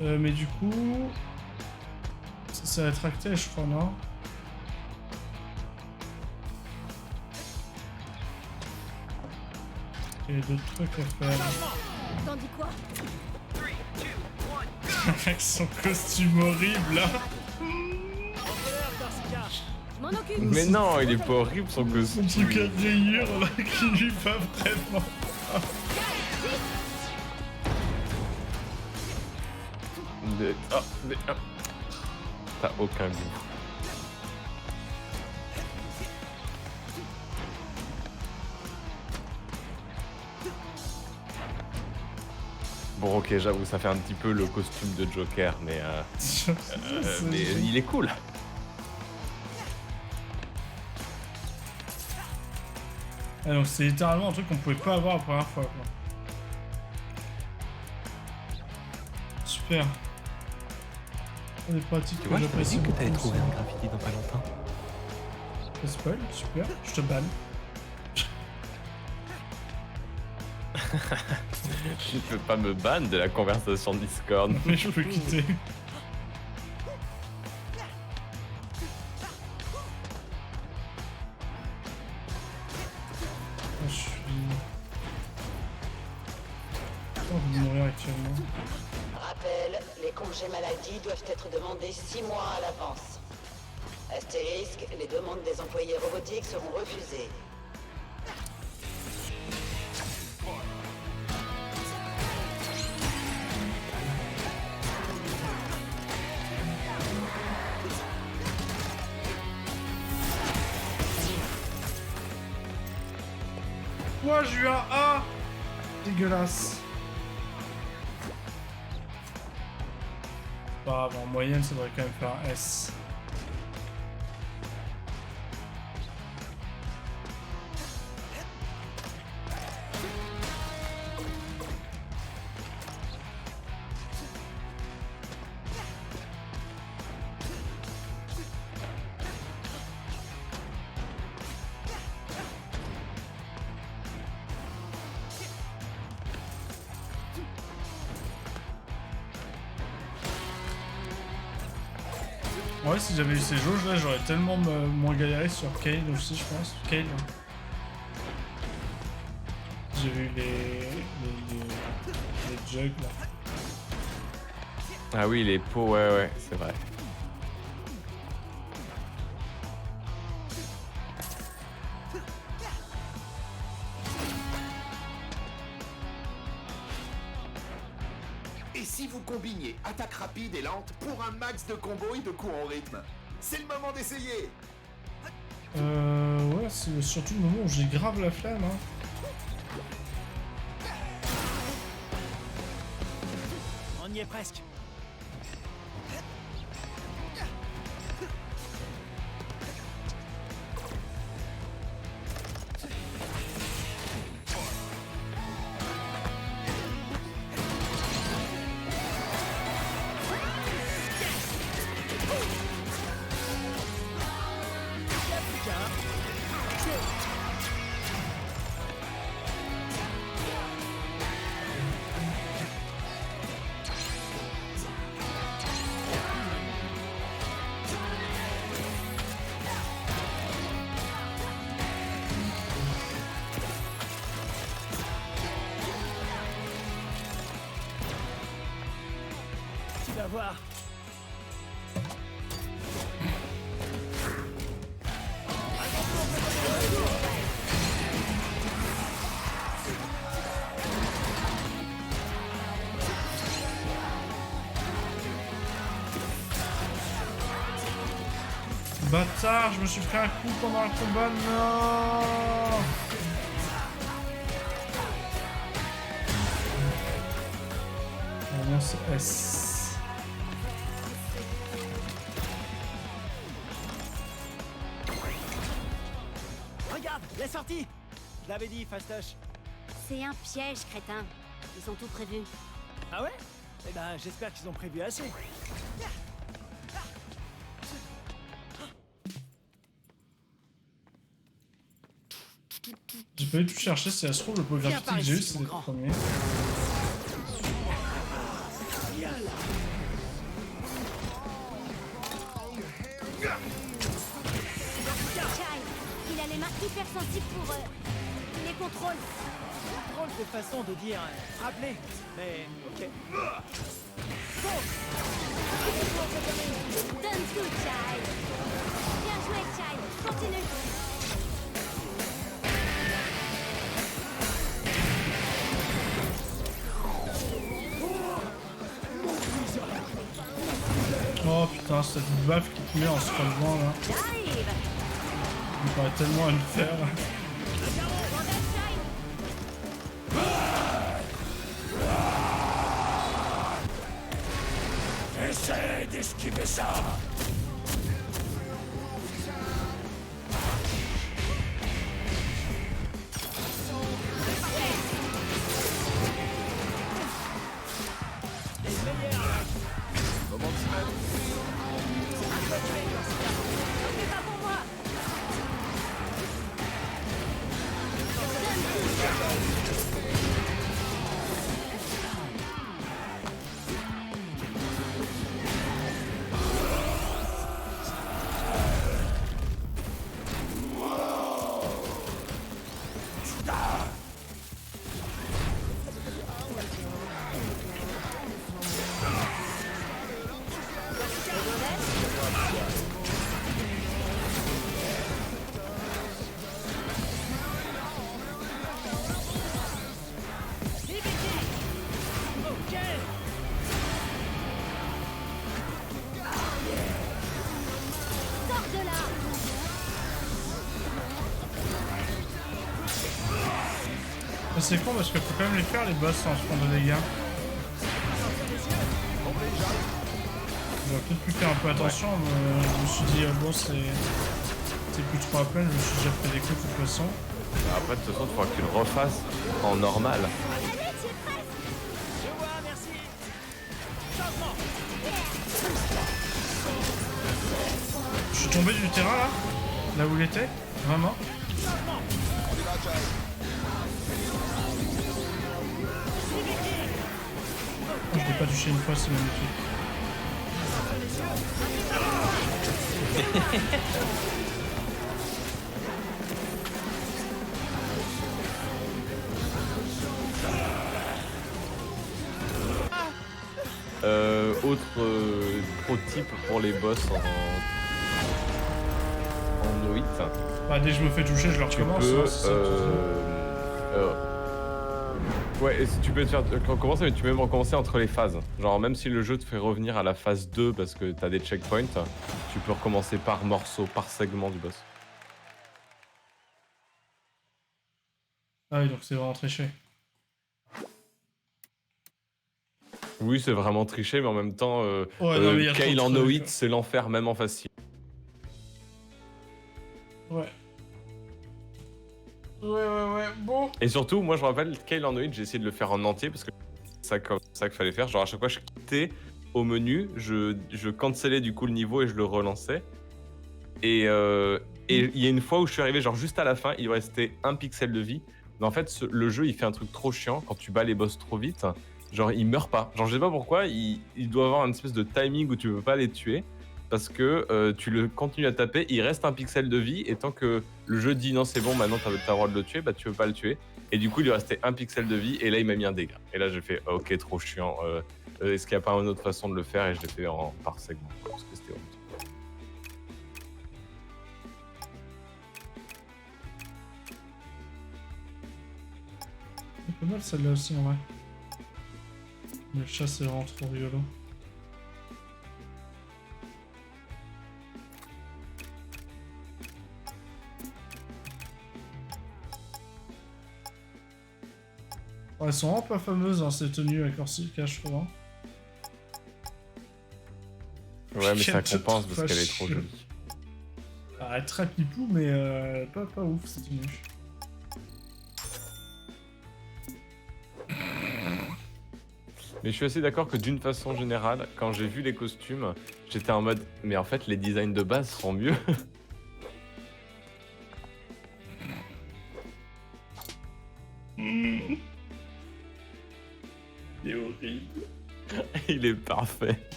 Mais du coup... Ça s'est rétracté, je crois, non? Il y a d'autres trucs à faire. T'en dis quoi? Avec son costume horrible, là. Envoleur, Corsica. Je m'en occupe. Mais non, il est pas horrible son Son costume. truc à rayures, là, qui lui va vraiment. T'as aucun goût. Bon, ok, j'avoue, ça fait un petit peu le costume de Joker, mais mais il est cool. Ah, donc c'est littéralement un truc qu'on pouvait pas avoir la première fois, quoi. Super. On est pratique, Tu vois, je t'avais j'apprécie dit que beaucoup t'allais ça. trouver un graffiti dans pas longtemps. Pas spoil, super, je te banne. Tu ne peux pas me ban de la conversation Discord. Mais je peux quitter. Je suis... J'ai envie de mourir actuellement. Rappel, les congés maladie doivent être demandés 6 mois à l'avance. Astérisque, les demandes des employés robotiques seront refusées. Moi j'ai eu un A. Dégueulasse. Pas grave, en moyenne ça devrait quand même faire un S. Ouais, si j'avais eu ces jauges là, j'aurais tellement moins galéré sur Kale aussi, je pense. Kale. J'ai eu les jugs là. Ah oui, les pots, ouais, c'est vrai. Et si vous combiniez attaque rapide et lente pour un max de combos et de coups en rythme? C'est le moment d'essayer! Ouais, c'est surtout le moment où j'ai grave la flamme, hein. On y est presque. Tu vas voir. Bâtard, je me suis pris un coup pendant le combat, non. Vraiment c'est S. Regarde, la sortie. Je l'avais dit, Fastoche. C'est un piège, crétin. Ils ont tout prévu. Ah ouais? Eh ben, j'espère qu'ils ont prévu assez. J'ai pas eu tout chercher, si ça se trouve, le pauvre Viens graffiti par que j'ai eu, ici, c'est mon le grand. premier. Chai, il a les mains hyper sensibles pour les contrôles. Drôle de façon de dire rappeler, mais ok. Donne tout, Chai. Bien joué, Chai. Continue. Oh putain, cette baffe qui te met en se relevant là. J'arrive. Il me paraît tellement à le faire. Essaye d'esquiver ça! C'est con parce qu'il faut quand même les faire les boss sans se prendre de dégâts. J'aurais peut-être pu faire un peu attention, mais je me suis dit, bon, c'est plus trop à peine, je me suis déjà fait des coups de toute façon. Après, de toute façon, il faudra que tu le refasses en normal. Je suis tombé du terrain là où il était, vraiment. Je l'ai pas touché une fois, c'est magnifique. Autre pro tip pour les boss en No-Hit. Bah, dès que je me fais toucher, je le Tu recommence. peux. Hein, c'est ça, Ouais, et si tu peux te faire recommencer, mais tu peux même recommencer entre les phases. Genre, même si le jeu te fait revenir à la phase 2 parce que t'as des checkpoints, tu peux recommencer par morceau, par segment du boss. Ah oui, donc c'est vraiment triché. Oui, c'est vraiment triché, mais en même temps, Ouais, non, mais y a Kale trop en de trucs. No-Hit, c'est l'enfer, même en facile. Ouais. Ouais, bon. Et surtout, moi je me rappelle, Kale en No-Hit, j'ai essayé de le faire en entier parce que c'est ça qu'il fallait faire. Genre, à chaque fois, je quittais au menu, je cancellais du coup le niveau et je le relançais. Et il y a une fois où je suis arrivé, genre juste à la fin, il restait un pixel de vie. Mais en fait, le jeu, il fait un truc trop chiant quand tu bats les boss trop vite. Genre, il meurt pas. Genre, je sais pas pourquoi, il doit avoir une espèce de timing où tu peux pas les tuer. Parce que tu le continues à taper, il reste un pixel de vie. Et tant que le jeu dit non, c'est bon, maintenant t'as le droit de le tuer, bah tu peux pas le tuer. Et du coup, il lui restait un pixel de vie. Et là, il m'a mis un dégât. Et là, j'ai fait ok, trop chiant. Est-ce qu'il n'y a pas une autre façon de le faire? Et je l'ai fait par segment. Parce que c'était horrible. C'est pas mal celle-là aussi en vrai. Mais le chat c'est vraiment trop rigolo. Ouais, elles sont vraiment pas fameuses hein, ces tenues à Corsica, je trouve. Hein. Ouais, mais ça Quelle compense parce tête qu'elle est trop fâcheuse. jolie. Ah, elle est très pipou, mais pas ouf cette tenue. Mais je suis assez d'accord que d'une façon générale, quand j'ai vu les costumes, j'étais en mode mais en fait les designs de base sont mieux. Il est horrible. Il est parfait.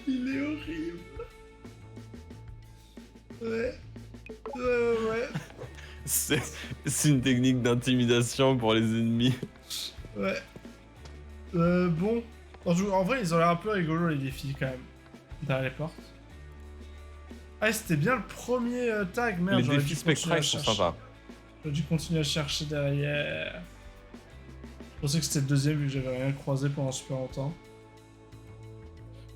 Il est horrible. Ouais. Ouais. C'est une technique d'intimidation pour les ennemis. Ouais. Bon. En vrai, ils ont l'air un peu rigolos les défis quand même. Derrière les portes. Ah, c'était bien le premier tag, merde. Les j'aurais défis dû continuer spectrales à sont chercher. sympas. J'aurais dû continuer à chercher derrière. Je pensais que c'était le deuxième vu que j'avais rien croisé pendant super longtemps.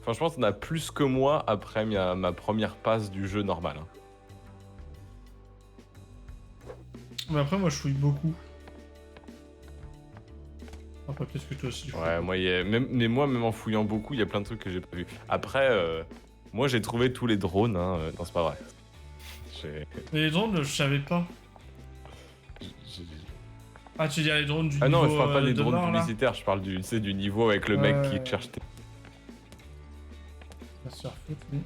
Franchement, t'en as plus que moi après ma première passe du jeu normal. Hein. Mais après, moi je fouille beaucoup. Après, peut-être que toi aussi. tu fouilles Ouais, beaucoup. moi, mais moi, même en fouillant beaucoup, il y a plein de trucs que j'ai pas vu. Après, moi, j'ai trouvé tous les drones. Hein. Non, c'est pas vrai. Mais les drones, je savais pas. j'ai- Ah, tu veux dire les drones du Ah niveau non, je parle pas des de drones mort, là publicitaires, je parle du niveau avec le mec qui te cherche tes... On va se faire foutre, lui.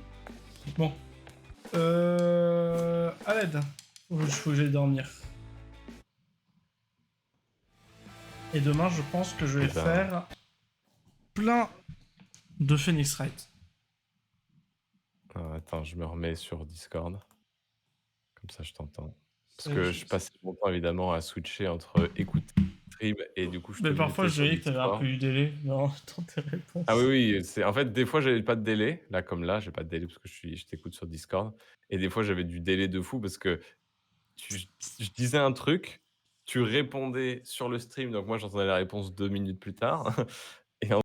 Bon. À l'aide. Faut que j'aille dormir. Et demain, je pense que je vais Putain. faire plein de Phoenix Wright. Ah, attends, je me remets sur Discord. Comme ça, je t'entends. Parce que je passais mon temps, évidemment, à switcher entre écouter stream et du coup, je Mais te parfois, mutais je sur voyais que t'avais un Discord. peu eu délai dans tes réponses. Ah oui, c'est en fait des fois j'avais pas de délai, là comme là, j'ai pas de délai parce que je t'écoute sur Discord et des fois j'avais du délai de fou parce que je disais un truc, tu répondais sur le stream donc moi j'entendais la réponse 2 minutes plus tard